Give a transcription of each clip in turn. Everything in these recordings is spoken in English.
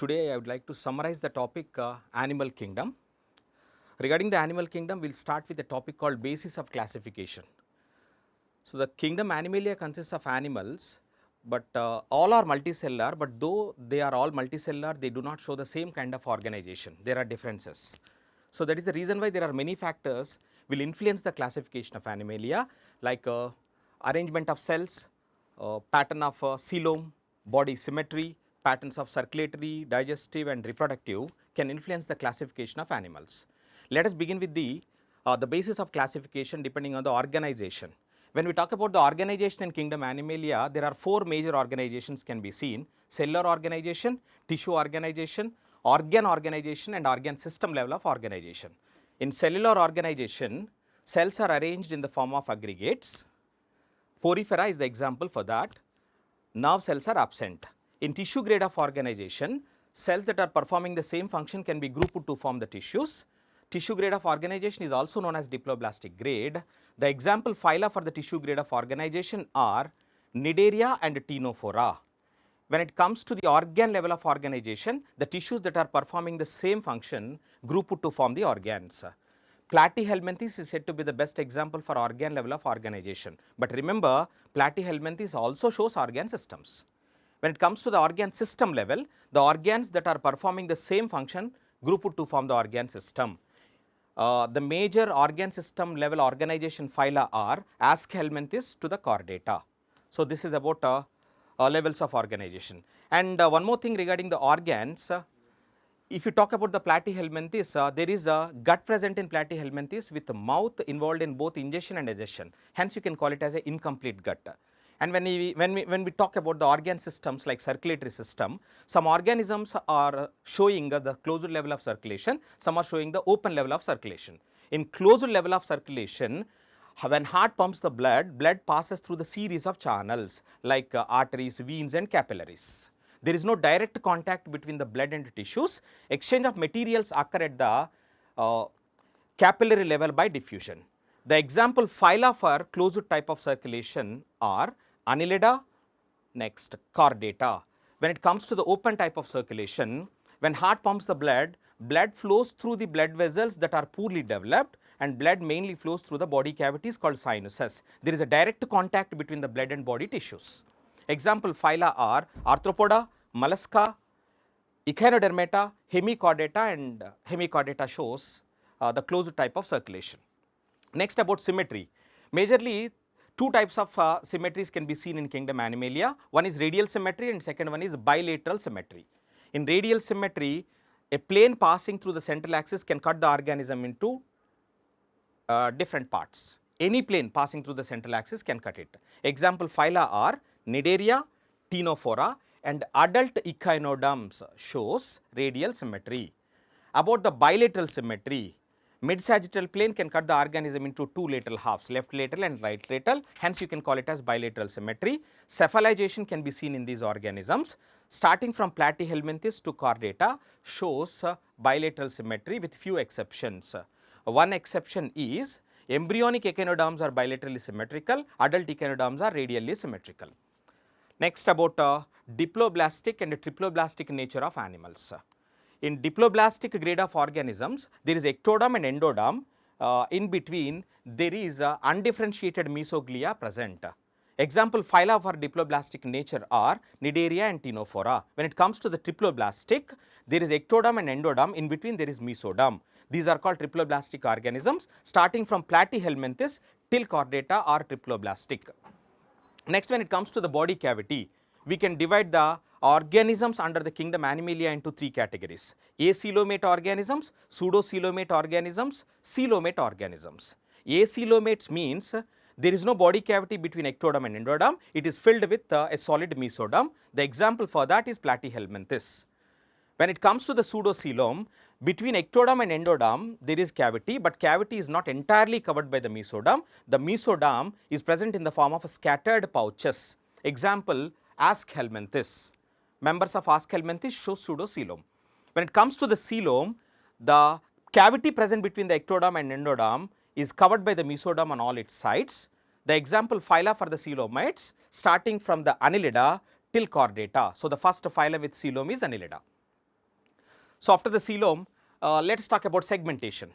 Today I would like to summarize the topic animal kingdom. Regarding the animal kingdom, we will start with a topic called basis of classification. So, the kingdom Animalia consists of animals, but all are multicellular, but though they are all multicellular, they do not show the same kind of organization. There are differences. So, that is the reason why there are many factors will influence the classification of Animalia, like arrangement of cells, pattern of coelom, body symmetry, patterns of circulatory, digestive and reproductive can influence the classification of animals. Let us begin with the basis of classification depending on the organization. When we talk about the organization in kingdom Animalia, there are four major organizations can be seen: cellular organization, tissue organization, organ organization and organ system level of organization. In cellular organization, cells are arranged in the form of aggregates. Porifera is the example for that. Nerve cells are absent. In tissue grade of organization, cells that are performing the same function can be grouped to form the tissues. Tissue grade of organization is also known as diploblastic grade. The example phyla for the tissue grade of organization are Cnidaria and Ctenophora. When it comes to the organ level of organization, the tissues that are performing the same function grouped to form the organs. Platyhelminthes is said to be the best example for organ level of organization. But remember, Platyhelminthes also shows organ systems. When it comes to the organ system level, the organs that are performing the same function grouped to form the organ system. The major organ system level organization phyla are Aschelminthes to the Chordata. So, this is about levels of organization. And one more thing regarding the organs, if you talk about the Platyhelminthes, there is a gut present in Platyhelminthes with the mouth involved in both ingestion and egestion. Hence, you can call it as an incomplete gut. And when we talk about the organ systems like circulatory system, some organisms are showing the closed level of circulation, some are showing the open level of circulation. In closed level of circulation, when heart pumps the blood, blood passes through the series of channels like arteries, veins and capillaries. There is no direct contact between the blood and tissues. Exchange of materials occur at the capillary level by diffusion. The example phyla for closed type of circulation are Annelida, next Chordata. When it comes to the open type of circulation, when heart pumps the blood, blood flows through the blood vessels that are poorly developed and blood mainly flows through the body cavities called sinuses. There is a direct contact between the blood and body tissues. Example phyla are Arthropoda, Mollusca, Echinodermata, Hemichordata, and Hemichordata shows the closed type of circulation. Next, about symmetry. Majorly, two types of symmetries can be seen in kingdom Animalia. One is radial symmetry and second one is bilateral symmetry. In radial symmetry, a plane passing through the central axis can cut the organism into different parts. Any plane passing through the central axis can cut it. Example phyla are Cnidaria, Ctenophora and adult echinoderms shows radial symmetry. About the bilateral symmetry, mid-sagittal plane can cut the organism into two lateral halves, left lateral and right lateral, hence you can call it as bilateral symmetry. Cephalization can be seen in these organisms. Starting from Platyhelminthes to Chordata shows bilateral symmetry with few exceptions. One exception is embryonic echinoderms are bilaterally symmetrical, adult echinoderms are radially symmetrical. Next, about diploblastic and triploblastic nature of animals. In diploblastic grade of organisms, there is ectoderm and endoderm. In between, there is undifferentiated mesoglia present. Example phyla for diploblastic nature are Cnidaria and Ctenophora. When it comes to the triploblastic, there is ectoderm and endoderm. In between, there is mesoderm. These are called triploblastic organisms, starting from Platyhelminthes till Chordata are triploblastic. Next, when it comes to the body cavity, we can divide the organisms under the kingdom Animalia into three categories: acoelomate organisms, pseudocoelomate organisms, coelomate organisms. Acoelomates means there is no body cavity between ectoderm and endoderm, it is filled with a solid mesoderm. The example for that is Platyhelminthes. When it comes to the pseudocoelom, between ectoderm and endoderm there is cavity, but cavity is not entirely covered by the mesoderm. The mesoderm is present in the form of scattered pouches. Example Aschelminthes. Members of Aschelminthes show pseudocoelom. When it comes to the coelom, the cavity present between the ectoderm and endoderm is covered by the mesoderm on all its sides. The example phyla for the coelomates starting from the Annelida till Chordata. So, the first phyla with coelom is Annelida. So, after the coelom, let us talk about segmentation.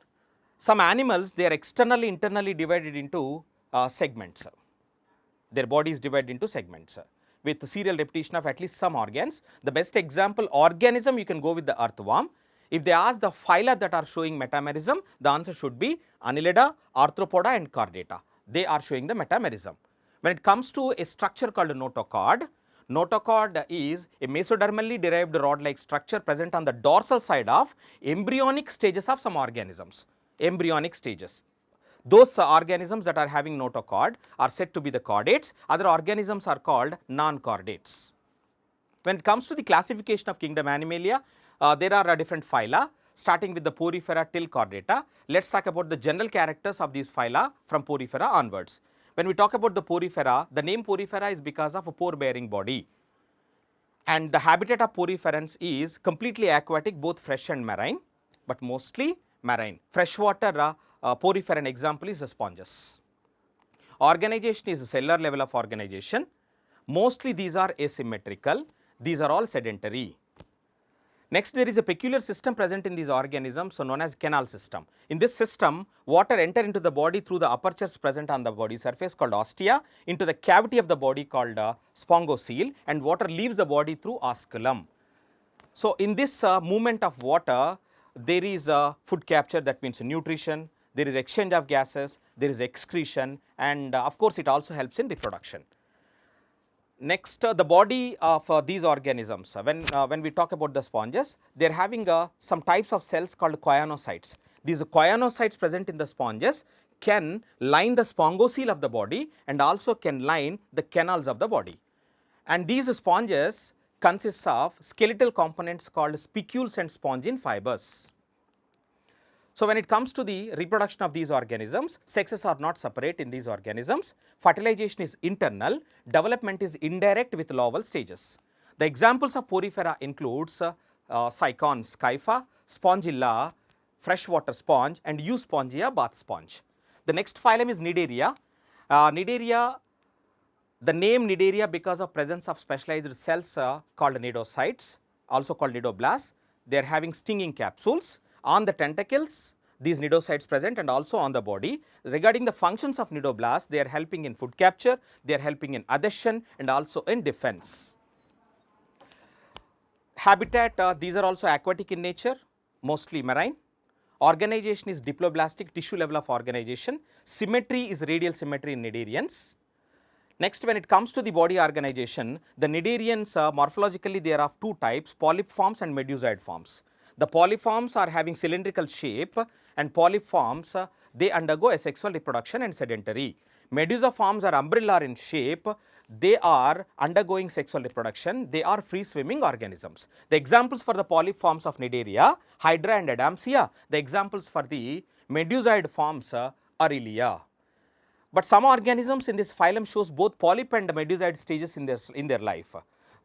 Some animals, they are externally, internally divided into segments. Their body is divided into segments with the serial repetition of at least some organs. The best example organism, you can go with the earthworm. If they ask the phyla that are showing metamerism, the answer should be Annelida, Arthropoda and Chordata. They are showing the metamerism. When it comes to a structure called notochord, notochord is a mesodermally derived rod-like structure present on the dorsal side of embryonic stages of some organisms. Embryonic stages. Those organisms that are having notochord are said to be the chordates, other organisms are called non-chordates. When it comes to the classification of kingdom Animalia, there are different phyla starting with the Porifera till Chordata. Let us talk about the general characters of these phyla from Porifera onwards. When we talk about the Porifera, the name Porifera is because of a pore bearing body, and the habitat of poriferans is completely aquatic, both fresh and marine, but mostly marine. Freshwater poriferan example is the sponges. Organization is a cellular level of organization. Mostly these are asymmetrical, these are all sedentary. Next, there is a peculiar system present in these organisms, so known as canal system. In this system, water enter into the body through the apertures present on the body surface called ostia, into the cavity of the body called sphingocele, and water leaves the body through osculum. So, in this movement of water, there is food capture, that means nutrition, there is exchange of gases, there is excretion, and of course, it also helps in reproduction. Next, the body of these organisms, when we talk about the sponges, they are having some types of cells called choanocytes. These choanocytes present in the sponges can line the sphingocele of the body and also can line the canals of the body. And these sponges consist of skeletal components called spicules and spongin fibers. So, when it comes to the reproduction of these organisms, sexes are not separate in these organisms. Fertilization is internal, development is indirect with larval stages. The examples of Porifera includes Cycon scypha, Spongilla, freshwater sponge, and Euspongia, bath sponge. The next phylum is Cnidaria. Cnidaria, the name Cnidaria because of presence of specialized cells called cnidocytes, also called cnidoblasts. They are having stinging capsules. On the tentacles, these cnidocytes present, and also on the body. Regarding the functions of cnidoblasts, they are helping in food capture, they are helping in adhesion and also in defense. Habitat, these are also aquatic in nature, mostly marine. Organization is diploblastic, tissue level of organization. Symmetry is radial symmetry in cnidarians. Next, when it comes to the body organization, the cnidarians morphologically they are of two types, polyp forms and medusoid forms. The polyforms are having cylindrical shape, and polyforms they undergo asexual reproduction and sedentary. Medusiforms are umbellar in shape, they are undergoing sexual reproduction, they are free swimming organisms. The examples for the polyforms of Cnidaria, Hydra and Adamsia. The examples for the medusoid forms Aurelia. But some organisms in this phylum shows both polyp and medusoid stages in their life.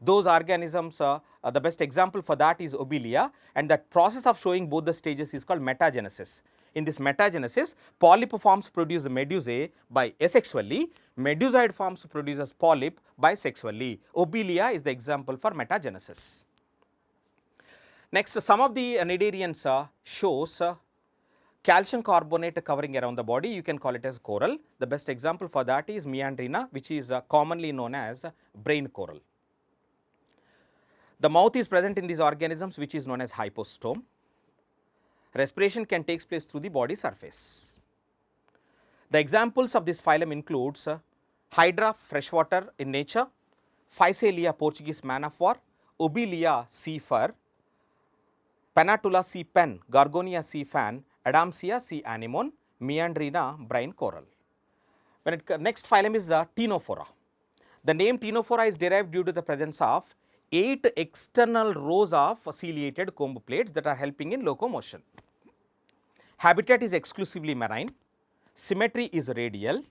Those organisms, the best example for that is Obelia, and that process of showing both the stages is called metagenesis. In this metagenesis, polyp forms produce medusae by asexually, medusoid forms produces polyp bisexually. Obelia is the example for metagenesis. Next, some of the cnidarians shows calcium carbonate covering around the body, you can call it as coral. The best example for that is Meandrina, which is commonly known as brain coral. The mouth is present in these organisms, which is known as hypostome. Respiration can take place through the body surface. The examples of this phylum includes Hydra, freshwater in nature, Physalia, Portuguese man of war, Obelia, sea fur, Penatula, sea pen, Gorgonia, sea fan, Adamsia, sea anemone, Meandrina, brine coral. Next phylum is the Ctenophora. The name Ctenophora is derived due to the presence of 8 external rows of ciliated comb plates that are helping in locomotion. Habitat is exclusively marine. Symmetry is radial.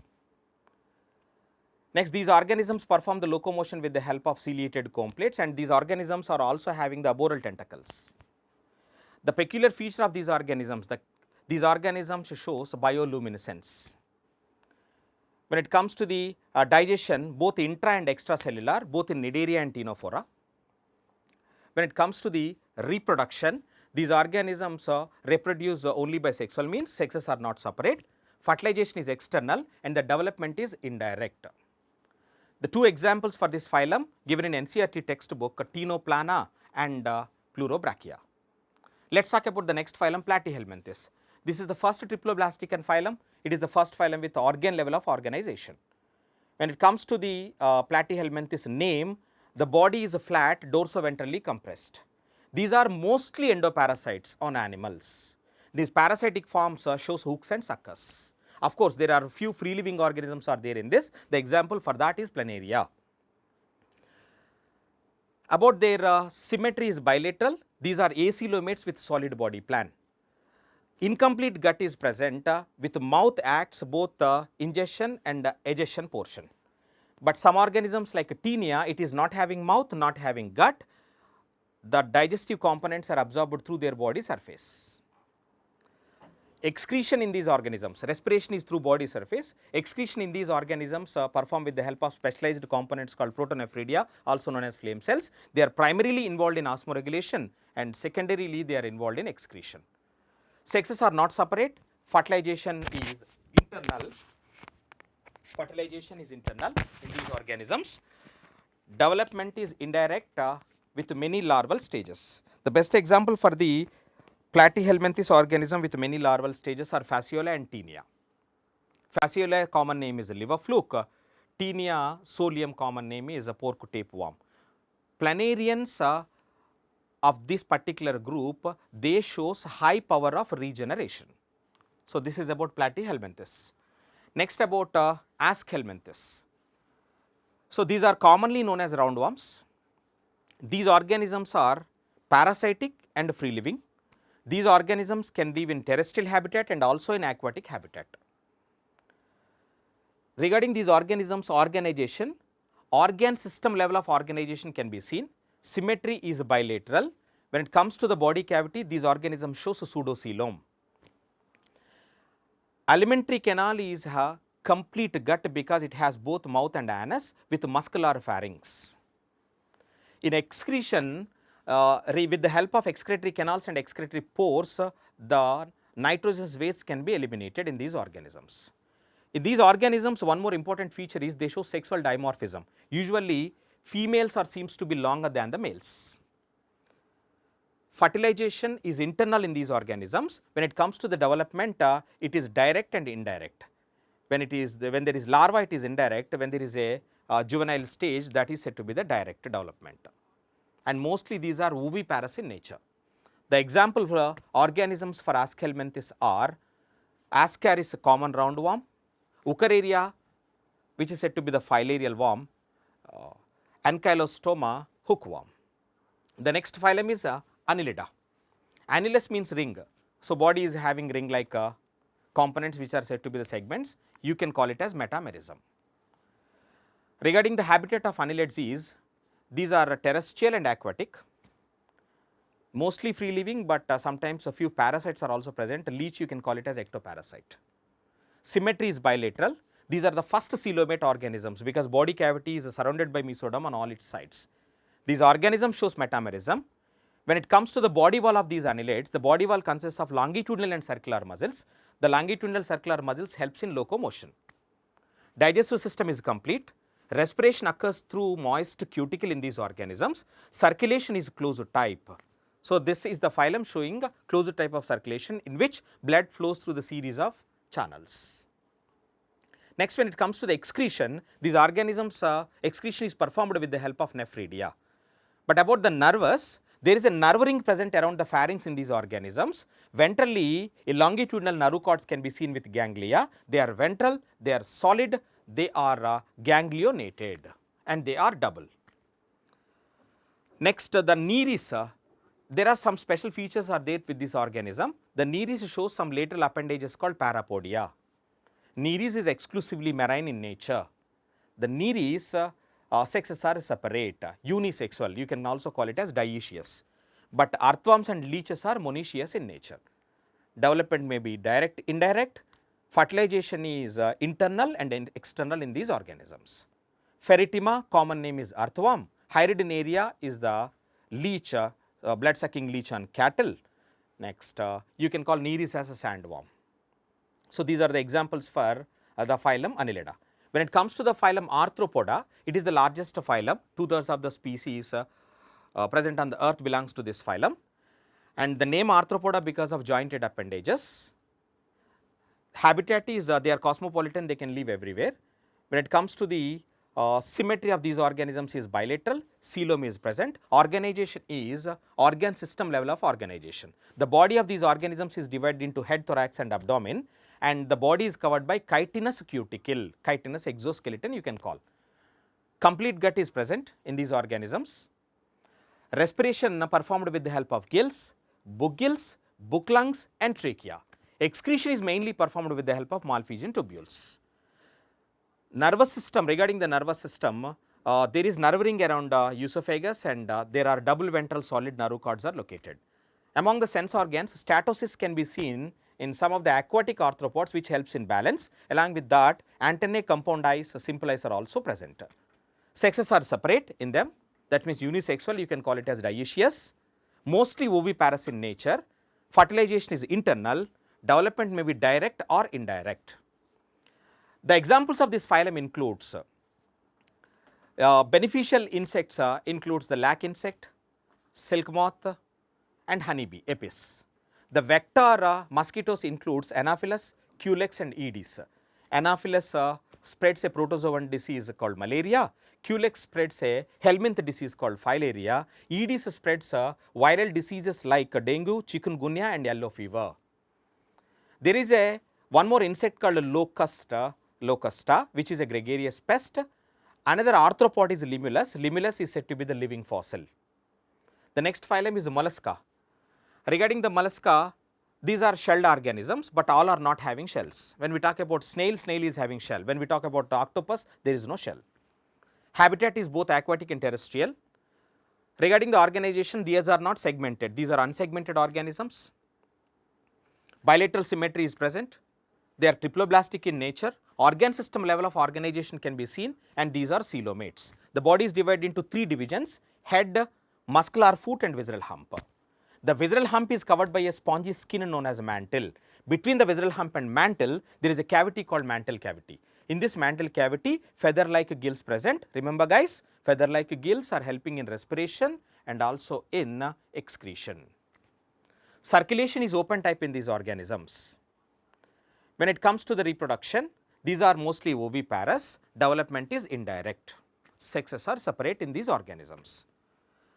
Next, these organisms perform the locomotion with the help of ciliated comb plates, and these organisms are also having the arboreal tentacles. The peculiar feature of these organisms shows bioluminescence. When it comes to the digestion, both intra and extracellular, both in Cnidaria and Ctenophora. When it comes to the reproduction, These organisms reproduce only by sexual means, sexes are not separate, fertilization is external and the development is indirect. The two examples for this phylum given in NCERT textbook, Ctenoplana and Pleurobrachia. Let us talk about the next phylum, Platyhelminthes. This is the first triploblastic phylum. It is the first phylum with organ level of organization. When it comes to the Platyhelminthes name, the body is flat, dorsoventrally compressed. These are mostly endoparasites on animals. These parasitic forms shows hooks and suckers. Of course, there are few free living organisms are there in this. The example for that is Planaria. About their symmetry is bilateral. These are acoelomates with solid body plan. Incomplete gut is present with mouth acts both ingestion and egestion portion. But some organisms like Taenia, it is not having mouth, not having gut. The digestive components are absorbed through their body surface. Excretion in these organisms, respiration is through body surface. Excretion in these organisms performed with the help of specialized components called protonephridia, also known as flame cells. They are primarily involved in osmoregulation and secondarily they are involved in excretion. Sexes are not separate, fertilization is internal. Fertilization is internal in these organisms. Development is indirect with many larval stages. The best example for the Platyhelminthes organism with many larval stages are Fasciola and Taenia. Fasciola common name is liver fluke. Taenia solium common name is a pork tapeworm. Planarians of this particular group, they shows high power of regeneration. So this is about Platyhelminthes. Next about Aschelminthes. So these are commonly known as roundworms. These organisms are parasitic and free living. These organisms can live in terrestrial habitat and also in aquatic habitat. Regarding these organisms organization, organ system level of organization can be seen. Symmetry is bilateral. When it comes to the body cavity, these organisms shows a pseudocoelom. Alimentary canal is a complete gut because it has both mouth and anus with muscular pharynx. In excretion, with the help of excretory canals and excretory pores, the nitrogenous waste can be eliminated in these organisms. In these organisms, one more important feature is they show sexual dimorphism. Usually, females seems to be longer than the males. Fertilization is internal in these organisms. When it comes to the development, it is direct and indirect. When there is larva, it is indirect. When there is a juvenile stage, that is said to be the direct development. And mostly these are oviparous in nature. The example for organisms for Aschelminthes are Ascaris, common roundworm, Eukaryaria, which is said to be the filarial worm, Ankylostoma, hookworm. The next phylum is Annelida. Annulus means ring. So body is having ring like components which are said to be the segments. You can call it as metamerism. Regarding the habitat of annelids is, these are terrestrial and aquatic, mostly free living, but sometimes a few parasites are also present. Leech, you can call it as ectoparasite. Symmetry is bilateral. These are the first coelomate organisms because body cavity is surrounded by mesoderm on all its sides. These organisms shows metamerism. When it comes to the body wall of these annelids, the body wall consists of longitudinal and circular muscles. The longitudinal circular muscles helps in locomotion. Digestive system is complete. Respiration occurs through moist cuticle in these organisms. Circulation is closed type. So this is the phylum showing a closed type of circulation in which blood flows through the series of channels. Next, when it comes to the excretion, these organisms excretion is performed with the help of nephridia. But about the nervous, there is a nerve ring present around the pharynx in these organisms. Ventrally, a longitudinal nerve cords can be seen with ganglia. They are ventral, they are solid, they are ganglionated and they are double. Next, the nereis, there are some special features are there with this organism. The nereis shows some lateral appendages called parapodia. Nereis is exclusively marine in nature. The nereis sexes are separate, unisexual, you can also call it as dioecious. But earthworms and leeches are monoecious in nature. Development may be direct, indirect. Fertilization is internal and external in these organisms. Ferritima, common name is earthworm. Hyaridinaria is the leech, blood sucking leech on cattle. Next, you can call Nereis as a sandworm. So, these are the examples for the phylum Annelida. When it comes to the phylum Arthropoda, it is the largest phylum, 2/3 of the species present on the earth belongs to this phylum, and the name Arthropoda because of jointed appendages. Habitat is they are cosmopolitan, they can live everywhere. When it comes to the symmetry of these organisms is bilateral, coelom is present, organization is organ system level of organization. The body of these organisms is divided into head, thorax and abdomen, and the body is covered by chitinous cuticle, chitinous exoskeleton you can call. Complete gut is present in these organisms. Respiration performed with the help of gills, book gills, book lungs and trachea. Excretion is mainly performed with the help of Malpighian tubules. Nervous system, regarding the nervous system, there is nerve ring around esophagus and there are double ventral solid nerve cords are located. Among the sense organs, statosis can be seen in some of the aquatic arthropods which helps in balance. Along with that, antennae, compound eyes, simple eyes are also present. Sexes are separate in them, that means unisexual, you can call it as dioecious, mostly oviparous in nature, fertilization is internal, development may be direct or indirect. The examples of this phylum includes beneficial insects includes the lac insect, silk moth and honeybee, Apis. The vector mosquitoes includes Anopheles, Culex and Aedes. Anopheles spreads a protozoan disease called malaria, Culex spreads a helminth disease called filaria, Aedes spreads viral diseases like dengue, chikungunya and yellow fever. There is one more insect called locusta, which is a gregarious pest. Another arthropod is Limulus. Limulus is said to be the living fossil. The next phylum is Mollusca. Regarding the Mollusca, these are shelled organisms, but all are not having shells. When we talk about snail, snail is having shell. When we talk about the octopus, there is no shell. Habitat is both aquatic and terrestrial. Regarding the organization, these are not segmented. These are unsegmented organisms. Bilateral symmetry is present. They are triploblastic in nature. Organ system level of organization can be seen, and these are coelomates. The body is divided into 3 divisions: head, muscular foot and visceral hump. The visceral hump is covered by a spongy skin known as a mantle. Between the visceral hump and mantle, there is a cavity called mantle cavity. In this mantle cavity, feather-like gills present. Remember guys, feather-like gills are helping in respiration and also in excretion. Circulation is open type in these organisms. When it comes to the reproduction, these are mostly oviparous, development is indirect. Sexes are separate in these organisms.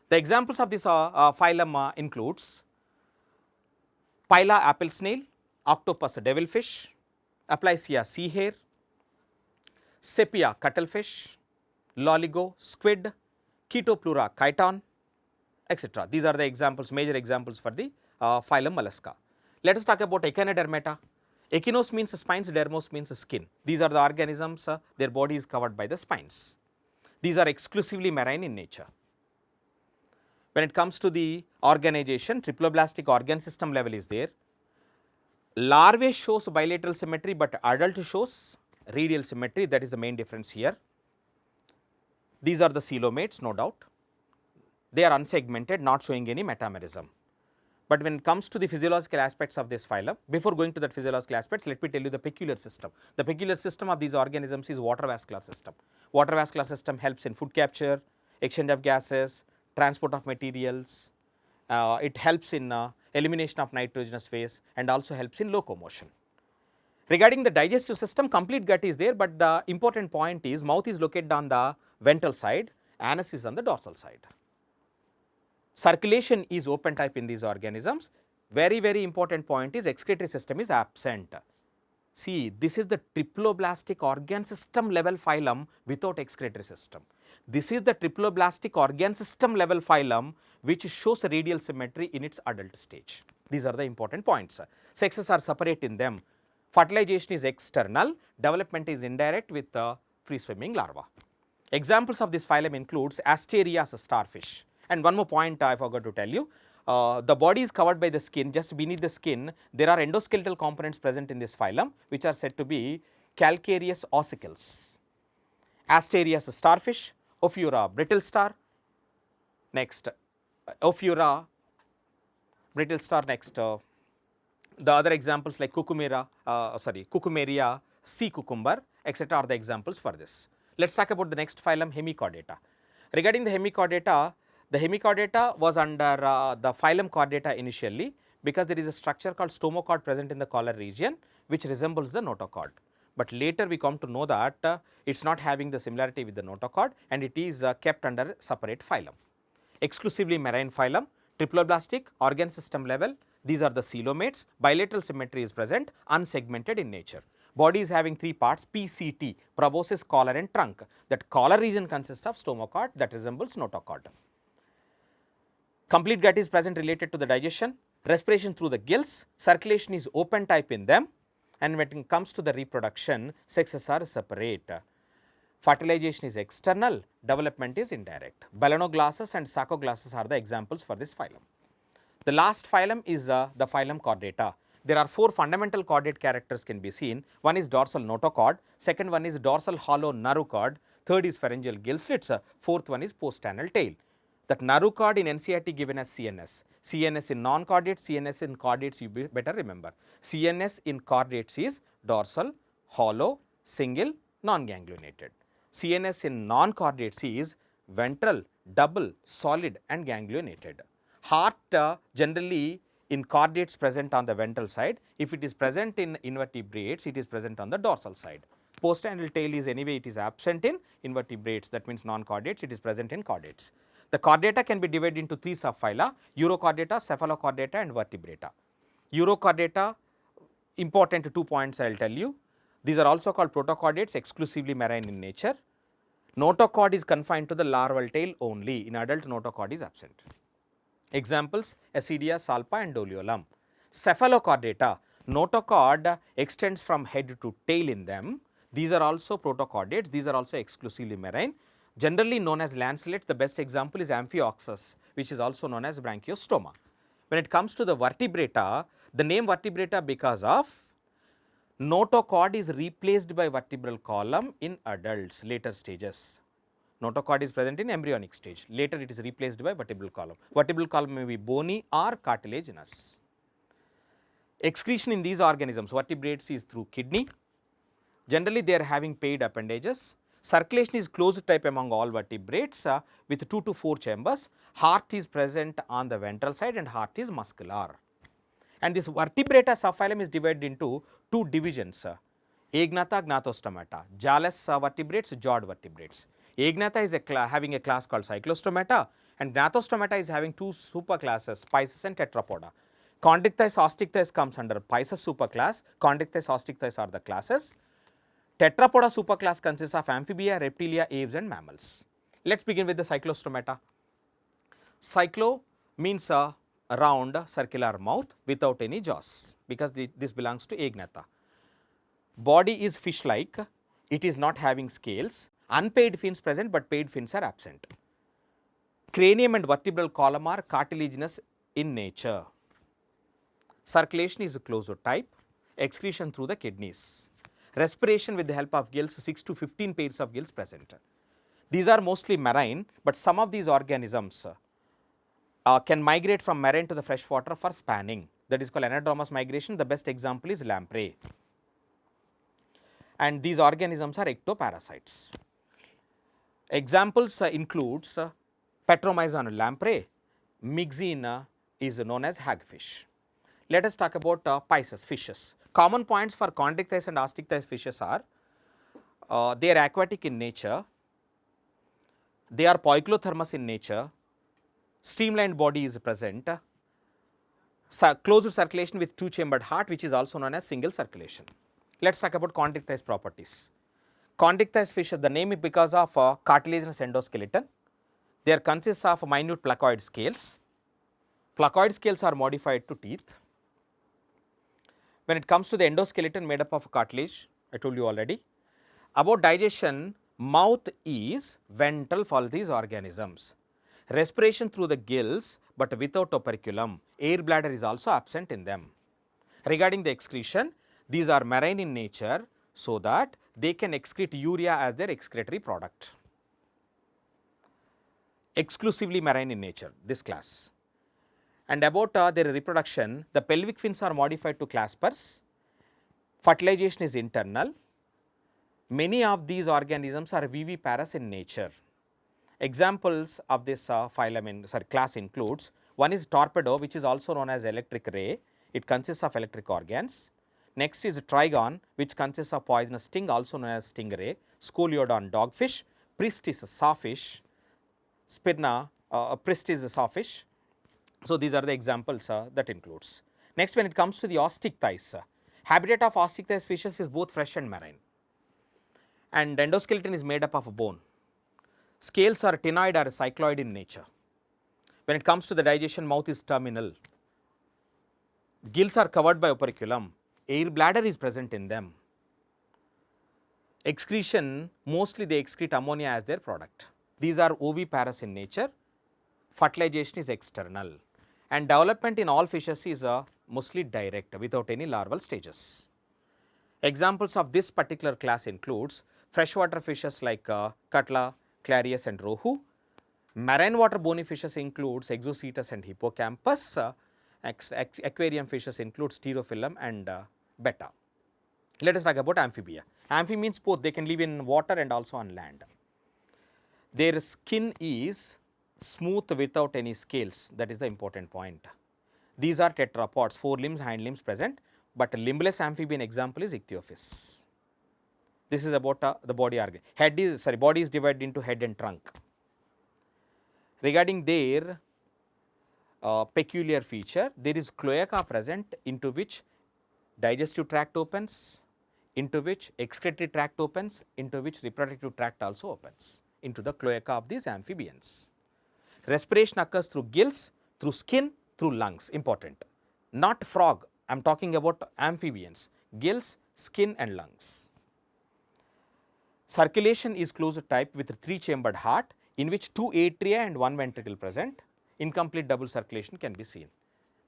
The examples of this phylum includes Pila apple snail, Octopus devilfish, Aplysia sea hare, Sepia cuttlefish, Loligo squid, Chetoplura chiton, etc. These are the examples, major examples for the phylum Mollusca. Let us talk about Echinodermata. Echinos means spines, dermos means skin. These are the organisms, their body is covered by the spines. These are exclusively marine in nature. When it comes to the organization, triploblastic organ system level is there. Larvae shows bilateral symmetry, but adult shows radial symmetry, that is the main difference here. These are the coelomates, no doubt. They are unsegmented, not showing any metamerism. But when it comes to the physiological aspects of this phylum, before going to that physiological aspects, let me tell you the peculiar system. The peculiar system of these organisms is water vascular system. Water vascular system helps in food capture, exchange of gases, transport of materials. It helps in elimination of nitrogenous phase and also helps in locomotion. Regarding the digestive system, complete gut is there, but the important point is mouth is located on the ventral side, anus is on the dorsal side. Circulation is open type in these organisms. Very important point is excretory system is absent. See, this is the triploblastic organ system level phylum without excretory system. This is the triploblastic organ system level phylum which shows radial symmetry in its adult stage. These are the important points. Sexes are separate in them. Fertilization is external, development is indirect with free swimming larva. Examples of this phylum includes Asteria as a starfish. And one more point I forgot to tell you, the body is covered by the skin. Just beneath the skin there are endoskeletal components present in this phylum which are said to be calcareous ossicles. Asteria as a starfish, Ophiura brittle star, next Ophiura brittle star next. The other examples like Cucumeria, sea cucumber, etc. are the examples for this. Let's talk about the next phylum, Hemichordata. Regarding the Hemichordata was under the Phylum Chordata initially, because there is a structure called stomochord present in the collar region which resembles the notochord. But later we come to know that it is not having the similarity with the notochord, and it is kept under separate phylum. Exclusively marine phylum, triploblastic, organ system level, these are the coelomates, bilateral symmetry is present, unsegmented in nature. Body is having three parts, PCT, proboscis, collar and trunk. That collar region consists of stomochord that resembles notochord. Complete gut is present related to the digestion, respiration through the gills, circulation is open type in them, and when it comes to the reproduction, sexes are separate. Fertilization is external, development is indirect. Balanoglossus and Sarcoglossus are the examples for this phylum. The last phylum is the Phylum Chordata. There are four fundamental chordate characters can be seen. One is dorsal notochord, second one is dorsal hollow naruchord, third is pharyngeal gill slits, fourth one is postanal tail. That naruchord in NCERT given as CNS. CNS in non-chordates, CNS in chordates you better remember. CNS in chordates is dorsal, hollow, single, non-ganglionated. CNS in non-chordates is ventral, double, solid and ganglionated. Heart generally in chordates present on the ventral side. If it is present in invertebrates, it is present on the dorsal side. Postanal tail is anyway it is absent in invertebrates, that means non-chordates, it is present in chordates. The chordata can be divided into three subphyla, Urochordata, Cephalochordata and Vertebrata. Urochordata, important 2 points I will tell you. These are also called protochordates, exclusively marine in nature. Notochord is confined to the larval tail only, in adult notochord is absent. Examples, Acidia, Salpa and Doliolum. Cephalochordata, notochord extends from head to tail in them. These are also protochordates, these are also exclusively marine. Generally known as lancelets, the best example is Amphioxus, which is also known as Branchiostoma. When it comes to the vertebrata, the name vertebrata because of notochord is replaced by vertebral column in adults, later stages. Notochord is present in embryonic stage, later it is replaced by vertebral column. Vertebral column may be bony or cartilaginous. Excretion in these organisms, vertebrates, is through kidney. Generally they are having paired appendages. Circulation is closed type among all vertebrates with 2 to 4 chambers. Heart is present on the ventral side and heart is muscular. And this vertebrata subphylum is divided into two divisions, Agnatha, Gnathostomata, jawless vertebrates, jawed vertebrates. Agnatha is having a class called Cyclostomata, and Gnathostomata is having two superclasses, Pisces and Tetrapoda. Chondrichthyes, Osteichthyes comes under Pisces superclass, Chondrichthyes, Osteichthyes are the classes. Tetrapoda superclass consists of Amphibia, Reptilia, Aves and mammals. Let us begin with the Cyclostomata. Cyclo means a round circular mouth without any jaws, because this belongs to Agnatha. Body is fish-like, it is not having scales, unpaired fins present but paired fins are absent. Cranium and vertebral column are cartilaginous in nature. Circulation is a closed type, excretion through the kidneys. Respiration with the help of gills, 6 to 15 pairs of gills present. These are mostly marine, but some of these organisms can migrate from marine to the freshwater for spawning. That is called anadromous migration. The best example is lamprey. And these organisms are ectoparasites. Examples includes Petromyzon lamprey, Myxine is known as hagfish. Let us talk about Pisces fishes. Common points for Chondrichthyes and Osteichthyes fishes are they are aquatic in nature, they are poikilothermous in nature, streamlined body is present, closed circulation with two chambered heart, which is also known as single circulation. Let us talk about Chondrichthyes properties. Chondrichthyes fishes, the name is because of cartilaginous endoskeleton. They consist of minute placoid scales. Placoid scales are modified to teeth. When it comes to the endoskeleton made up of cartilage, I told you already. About digestion, mouth is ventral for these organisms. Respiration through the gills but without operculum. Air bladder is also absent in them. Regarding the excretion, these are marine in nature so that they can excrete urea as their excretory product. Exclusively marine in nature, this class. And about their reproduction, the pelvic fins are modified to claspers, fertilization is internal. Many of these organisms are viviparous in nature. Examples of this class includes, one is torpedo, which is also known as electric ray. It consists of electric organs. Next is trigon, which consists of poisonous sting, also known as stingray. Scoliodon, dogfish. Prist is a sawfish. Spirna, prist is a sawfish. So these are the examples that includes. Next, when it comes to the Osteichthyes, habitat of Osteichthyes fishes is both fresh and marine, and endoskeleton is made up of bone. Scales are ctenoid or cycloid in nature. When it comes to the digestion, mouth is terminal. Gills are covered by operculum. Air bladder is present in them. Excretion, mostly they excrete ammonia as their product. These are oviparous in nature. Fertilization is external. And development in all fishes is mostly direct without any larval stages. Examples of this particular class includes freshwater fishes like cutla, clarius and rohu. Marine water bony fishes includes exocetus and hippocampus. Aquarium fishes include sterophyllum and betta. Let us talk about amphibia. Amphi means both, they can live in water and also on land. Their skin is smooth without any scales, that is the important point. These are tetrapods, 4 limbs, hind limbs present, but a limbless amphibian example is Ichthyophis. This is about the body organ. Body is divided into head and trunk. Regarding their peculiar feature, there is cloaca present into which digestive tract opens, into which excretory tract opens, into which reproductive tract also opens, into the cloaca of these amphibians. Respiration occurs through gills, through skin, through lungs, important. Not frog, I am talking about amphibians, gills, skin and lungs. Circulation is closed type with 3-chambered heart, in which 2 atria and 1 ventricle present. Incomplete double circulation can be seen.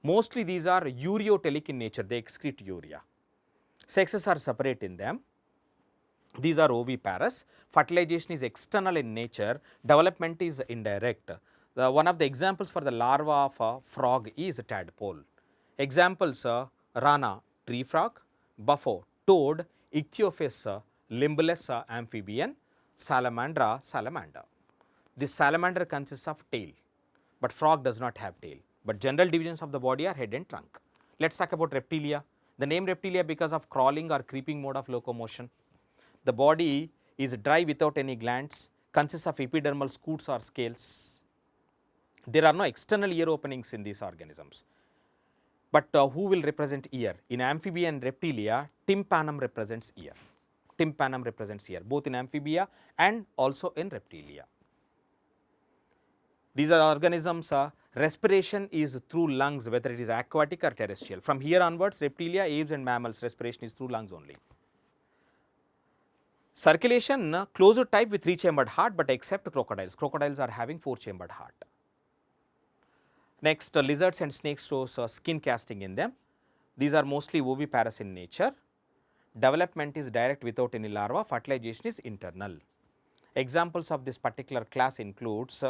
Mostly these are ureotelic in nature, they excrete urea. Sexes are separate in them. These are oviparous. Fertilization is external in nature, development is indirect. One of the examples for the larva of a frog is a tadpole. Examples rana, tree frog, buffo, toad, Ichthyophis, limbless amphibian, salamandra, salamander. This salamander consists of tail, but frog does not have tail. But general divisions of the body are head and trunk. Let us talk about reptilia. The name reptilia because of crawling or creeping mode of locomotion. The body is dry without any glands, consists of epidermal scutes or scales. There are no external ear openings in these organisms. But who will represent ear? In amphibia and reptilia, tympanum represents ear. Tympanum represents ear, both in amphibia and also in reptilia. These are organisms, respiration is through lungs, whether it is aquatic or terrestrial. From here onwards, reptilia, aves and mammals, respiration is through lungs only. Circulation, closed type with 3-chambered heart, but except crocodiles. Crocodiles are having 4-chambered heart. Next, lizards and snakes shows skin casting in them. These are mostly oviparous in nature. Development is direct without any larva. Fertilization is internal. Examples of this particular class includes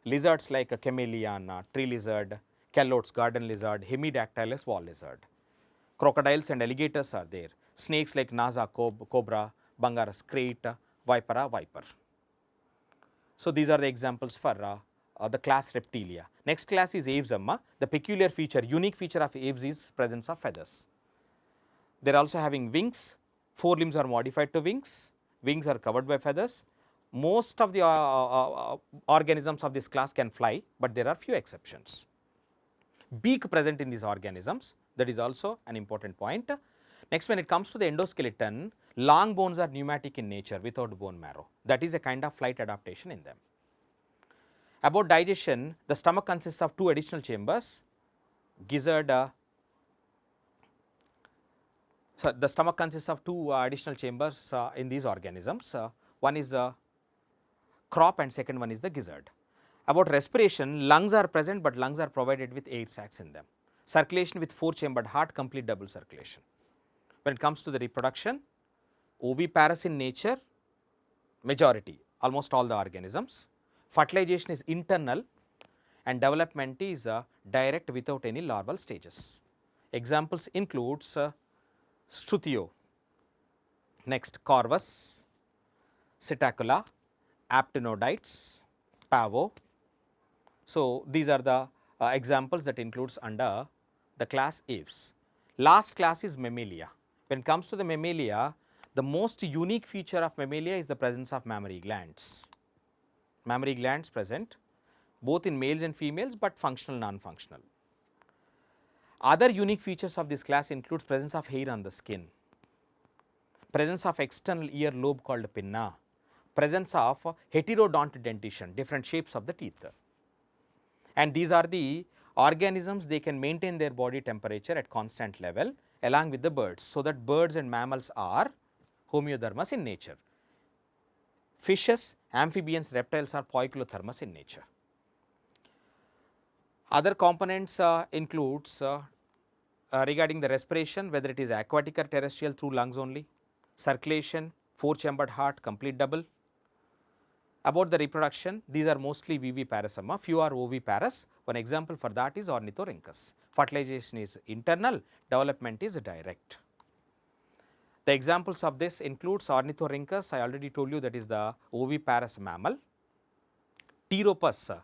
lizards like a chameleon, tree lizard, calotes, garden lizard, hemidactylus, wall lizard. Crocodiles and alligators are there. Snakes like Naza cobra, Bangaras crate, Vipera viper. So these are the examples for the class Reptilia. Next class is Aves. The peculiar feature, unique feature of Aves is presence of feathers. They are also having wings. 4 limbs are modified to wings. Wings are covered by feathers. Most of the organisms of this class can fly, but there are few exceptions. Beak present in these organisms, that is also an important point. Next, when it comes to the endoskeleton, long bones are pneumatic in nature without bone marrow. That is a kind of flight adaptation in them. About digestion, the stomach consists of 2 additional chambers. Gizzard, the stomach consists of 2 additional chambers in these organisms. One is crop and second one is the gizzard. About respiration, lungs are present, but lungs are provided with air sacs in them. Circulation with 4-chambered heart, complete double circulation. When it comes to the reproduction, oviparous in nature, majority, almost all the organisms. Fertilization is internal, and development is direct without any larval stages. Examples includes Struthio, next Corvus, Psittacula, Aptenodytes, Pavo. So, these are the examples that includes under the class Aves. Last class is Mammalia. When it comes to the Mammalia, the most unique feature of Mammalia is the presence of mammary glands. Mammary glands present both in males and females, but functional, non-functional. Other unique features of this class includes presence of hair on the skin, presence of external ear lobe called pinna, presence of heterodont dentition, different shapes of the teeth. And these are the organisms, they can maintain their body temperature at constant level along with the birds. So, that birds and mammals are homeothermous in nature. Fishes, amphibians, reptiles are poikilothermous in nature. Other components includes regarding the respiration, whether it is aquatic or terrestrial through lungs only, circulation, 4-chambered heart, complete double. About the reproduction, these are mostly viviparous, few are oviparous. One example for that is Ornithorhynchus. Fertilization is internal, development is direct. The examples of this includes Ornithorhynchus, I already told you that is the oviparous mammal. Pteropus,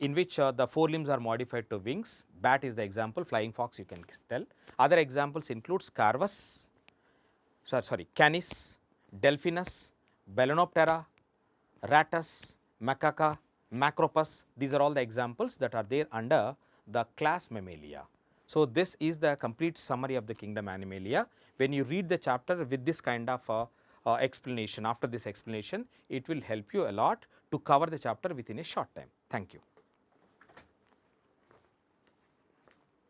in which the forelimbs are modified to wings. Bat is the example, flying fox you can tell. Other examples includes Canis, Delphinus, Balænoptera, Rattus, Macaca, Macropus. These are all the examples that are there under the class Mammalia. So, this is the complete summary of the kingdom Animalia. When you read the chapter with this kind of explanation, after this explanation, it will help you a lot to cover the chapter within a short time. Thank you.